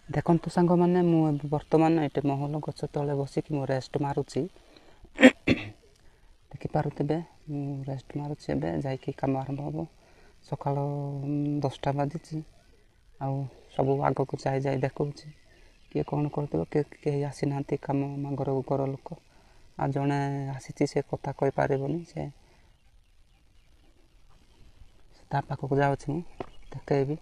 ଦେଖନ୍ତୁ ସାଙ୍ଗମାନେ, ମୁଁ ବର୍ତ୍ତମାନ ଏଠି ମହଲ ଗଛ ତଳେ ବସିକି ମୁଁ ରେଷ୍ଟ ମାରୁଛି। ଦେଖିପାରୁଥିବେ ମୁଁ ରେଷ୍ଟ ମାରୁଛି। ଏବେ ଯାଇକି କାମ ଆରମ୍ଭ ହେବ। ସକାଳ 10ଟା ବାଜିଛି। ଆଉ ସବୁ ଆଗକୁ ଯାଇ ଦେଖଉଛି କିଏ କ'ଣ କରୁଥିବ। କେହି ଆସିନାହାନ୍ତି କାମ ଘର ଲୋକ। ଆଉ ଜଣେ ଆସିଛି, ସେ କଥା କହିପାରିବନି। ସେ ତା ପାଖକୁ ଯାଉଛି, ମୁଁ ଦେଖେଇବି।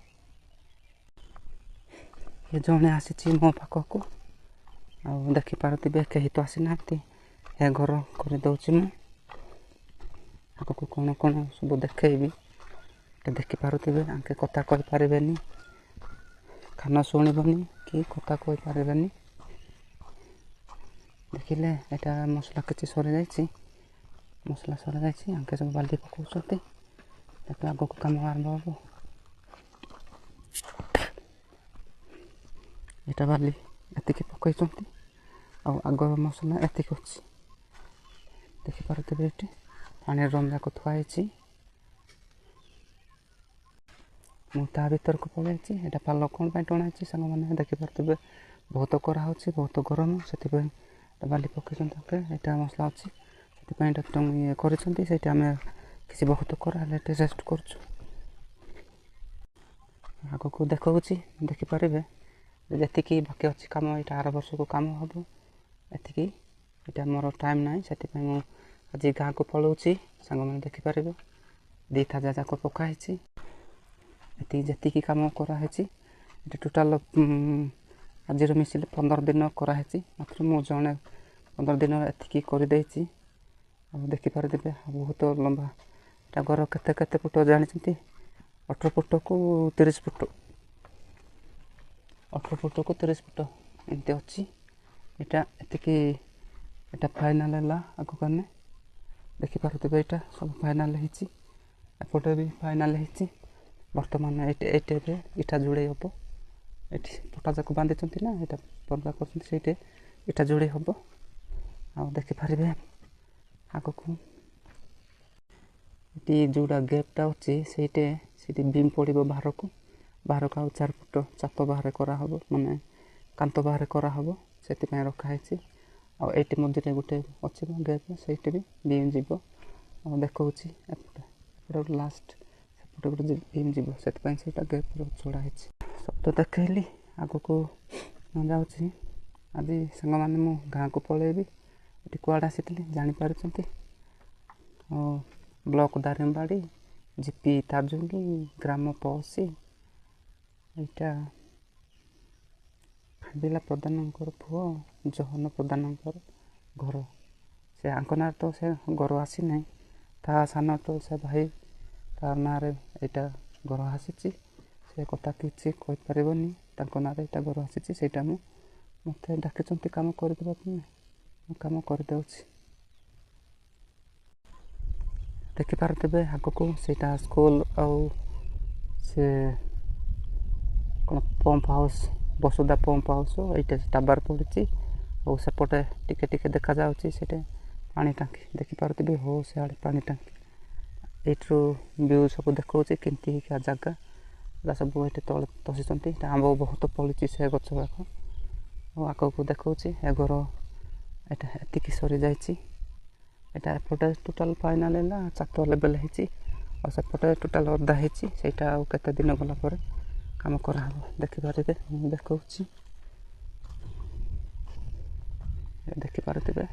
ଏ ଜଣେ ଆସିଛି ମୋ ପାଖକୁ। ଆଉ ଦେଖିପାରୁଥିବେ କେହି ତ ଆସିନାହାନ୍ତି। ଏ ଘର କରିଦେଉଛି ମୁଁ। ଆଗକୁ କ'ଣ ସବୁ ଦେଖେଇବି। ଦେଖିପାରୁଥିବେ ଆଙ୍କେ କଥା କହିପାରିବେନି, କାନ ଶୁଣିବନି କି କଥା କହିପାରିବେନି। ଦେଖିଲେ ଏଇଟା ମସଲା କିଛି ସରିଯାଇଛି। ଆଙ୍କେ ସବୁ ବାଲ୍ଟି ପକାଉଛନ୍ତି। ତାପରେ ଆଗକୁ କାମ ଆରମ୍ଭ ହେବ। ଏଇଟା ବାଲି ଏତିକି ପକାଇଛନ୍ତି। ଆଉ ଆଗର ମସଲା ଏତିକି ଅଛି। ଦେଖିପାରୁଥିବେ ଏଠି ପାଣିର ଡ୍ରମ୍ ଯାକ ଥୁଆ ହେଇଛି। ମୁଁ ତା ଭିତରକୁ ପଳାଇଛି। ଏଇଟା ପାଲ କ'ଣ ପାଇଁ ଟଣା ହେଇଛି ସାଙ୍ଗମାନେ ଦେଖିପାରୁଥିବେ। ବହୁତ କରାହେଉଛି, ବହୁତ ଗରମ, ସେଥିପାଇଁ ବାଲି ପକାଇଛନ୍ତି। ତାପରେ ଏଇଟା ମସଲା ଅଛି, ସେଥିପାଇଁ ଏଇଟା ଇଏ କରିଛନ୍ତି। ସେଇଠି ଆମେ କିଛି ବହୁତ କରାହେଲେ ଏଠି ରେଷ୍ଟ କରୁଛୁ। ଆଗକୁ ଦେଖାଉଛି, ଦେଖିପାରିବେ ଯେତିକି ବାକି ଅଛି କାମ। ଏଇଟା ଆର ବର୍ଷକୁ କାମ ହେବ। ଏତିକି, ଏଇଟା ମୋର ଟାଇମ୍ ନାହିଁ, ସେଥିପାଇଁ ମୁଁ ଆଜି ଗାଁକୁ ପଳାଉଛି। ସାଙ୍ଗମାନେ ଦେଖିପାରିବେ 2ଟା ଯାକ ପକା ହେଇଛି। ଯେତିକି କାମ କରାହେଇଛି ଏଠି ଟୋଟାଲ୍ ଆଜିର ମିଶିଲେ 15 ଦିନ କରାହେଇଛି। ମାତ୍ର ମୁଁ ଜଣେ 15 ଦିନ ଏତିକି କରିଦେଇଛି। ଆଉ ଦେଖିପାରୁଥିବେ ବହୁତ ଲମ୍ବା। ଏଇଟା ଘର କେତେ ଫୁଟ ଜାଣିଛନ୍ତି? 18 ଫୁଟକୁ 30 ଫୁଟ। 18 ଫୁଟକୁ 30 ଫୁଟ ଏମିତି ଅଛି। ଏଇଟା ଫାଇନାଲ୍ ହେଲା। ଆଗକୁ ଆମେ ଦେଖିପାରୁଥିବେ ଏଇଟା ସବୁ ଫାଇନାଲ୍ ହେଇଛି। ଏପଟେ ବି ଫାଇନାଲ୍ ହେଇଛି। ବର୍ତ୍ତମାନ ଏଇଠି ଏବେ ଇଟା ଯୋଡ଼େଇ ହେବ। ଏଠି ପଟା ଯାକ ବାନ୍ଧିଛନ୍ତି ନା, ଏଇଟା ପର୍ଦା କରୁଛନ୍ତି। ସେଇଠି ଇଟା ଯୋଡ଼େଇ ହେବ। ଆଉ ଦେଖିପାରିବେ ଆଗକୁ ଏଠି ଯେଉଁଟା ଗେପ୍ଟା ଅଛି ସେଇଠି ବିମ୍ ପଡ଼ିବ ବାହାରକୁ ଆଉ 4 ଫୁଟ ଚାପ ବାହାରେ କରାହେବ, ମାନେ କାନ୍ଥ ବାହାରେ କରାହେବ। ସେଥିପାଇଁ ରଖାହେଇଛି। ଆଉ ଏଇଠି ମଝିରେ ଗୋଟେ ଅଛି ଗେପ୍, ସେଇଠି ବି ବିମ୍ ଯିବ। ଆଉ ଦେଖାଉଛି ଏପଟେ ଗୋଟେ ଲାଷ୍ଟ, ସେପଟେ ଗୋଟେ ବିମ୍ ଯିବ। ସେଥିପାଇଁ ସେଇଟା ଗେପ୍ ଛଡ଼ା ହେଇଛି। ସବୁ ତ ଦେଖେଇଲି। ଆଗକୁ ମୁଁ ଯାଉଛି। ଆଜି ସାଙ୍ଗମାନେ ମୁଁ ଗାଁକୁ ପଳାଇବି। ଏଠି କୁଆଡ଼େ ଆସିଥିଲି ଜାଣିପାରୁଛନ୍ତି? ବ୍ଲକ ଦାରିଙ୍ଗବାଡ଼ି, ଜିପି ତାଜୁଙ୍ଗି, ଗ୍ରାମ ପଅସି। ଏଇଟା ଭାବିଲା ପ୍ରଧାନଙ୍କର ପୁଅ ଜହନ ପ୍ରଧାନଙ୍କର ଘର। ସେ ଆଙ୍କ ନାଁରେ ତ ସେ ଘର ଆସିନାହିଁ। ତା ସାନ ତ ସେ ଭାଇ, ତା ନାଁରେ ଏଇଟା ଘର ଆସିଛି। ସେ କଥା କିଛି କହିପାରିବନି। ତାଙ୍କ ନାଁରେ ଏଇଟା ଘର ଆସିଛି। ସେଇଟା ମୋତେ ଡାକିଛନ୍ତି କାମ କରିଦେବା ପାଇଁ। ମୁଁ କାମ କରିଦେଉଛି। ଦେଖିପାରୁଥିବେ ଆଗକୁ ସେଇଟା ସ୍କୁଲ। ଆଉ ସେ କ'ଣ pump house, Basudha pump house. ଏଇଟା ଟାୱାର ପଡ଼ିଛି। ଆଉ ସେପଟେ ଟିକେ ଦେଖାଯାଉଛି ସେଇଟା ପାଣି ଟାଙ୍କି। ଦେଖିପାରୁଥିବେ ସିଆଡ଼େ ପାଣି ଟାଙ୍କି। ଏଇଠିରୁ ଭିୟୁ ସବୁ ଦେଖାଉଛି କେମିତି ହେଇକା ଜାଗା। ଏଇଟା ସବୁ ଏଠି ତଳେ ତସିଛନ୍ତି। ଏଇଟା ଆମ୍ବ ବହୁତ ଫଳିଛି ସେ ଗଛ ଯାକ। ଆଉ ଆଗକୁ ଦେଖାଉଛି ଏ ଘର। ଏଇଟା ଏତିକି ସରିଯାଇଛି। ଏଇଟା ଏପଟେ ଟୋଟାଲ୍ ଫାଇନାଲ୍ ହେଲା। ଛାତ ଲେବେଲ୍ ହେଇଛି। ଆଉ ସେପଟେ ଟୋଟାଲ୍ ଅଧା ହେଇଛି। ସେଇଟା ଆଉ କେତେ ଦିନ ଗଲା ପରେ କାମ କରାହେବ। ଦେଖିପାରିବେ, ମୁଁ ଦେଖାଉଛି। ଦେଖିପାରୁଥିବେ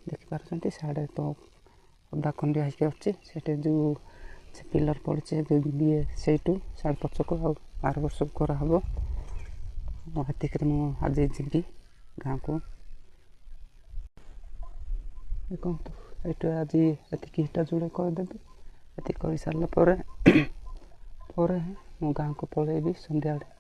ଦେଖିପାରୁଛନ୍ତି ସିଆଡ଼େ ତ ଅଧା ଖଣ୍ଡିଆ ହେଇକି ଅଛି। ସେଠି ଯେଉଁ ସେ ପିଲର୍ ପଡ଼ିଛି ସେଇଠୁ ସିଆଡ଼େ ପଛକୁ ଆଉ ଆର ବର୍ଷକୁ କରାହେବ। ଏତିକିରେ ମୁଁ ଆଜି ଯିବି ଗାଁକୁ। ଦେଖନ୍ତୁ ଏଇଟା ଆଜି ଏତିକି ଇଟା ଯୋଡ଼େ କରିଦେବି। ଏତିକି କରିସାରିଲା ପରେ ମୁଁ ଗାଁକୁ ପଳାଇବି ସନ୍ଧ୍ୟାବେଳେ।